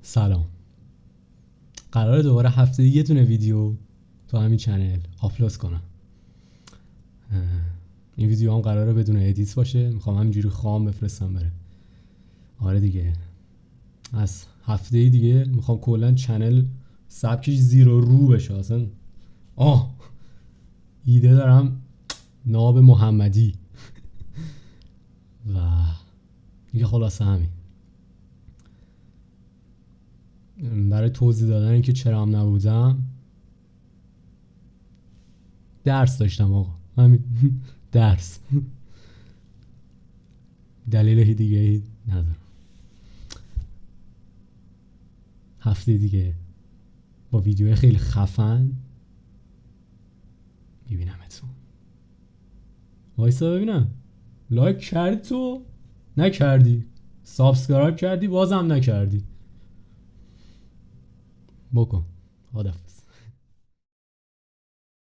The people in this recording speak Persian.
سلام. قراره دوباره هفته یه دونه ویدیو تو همین چنل آپلود کنم. این ویدیو هم قراره بدون ادیت باشه. میخوام همینجوری خام بفرستم بره. آره دیگه، از هفته دیگه میخوام کلا چنل سبکش زیر و رو بشه. اصلا ایده دارم، ناب محمدی و دیگه خلاصه همین. برای توضیح دادن اینکه چرا هم نبودم، درس داشتم آقا، همین. درس. دلیل دیگه ای ندارم. هفته دیگه با ویدیو خیلی خفن میبینمتون. وایسا ببینم لایک کردی تو؟ نکردی. سابسکرایب کردی؟ بازم نکردی. بکن. خداحافظ.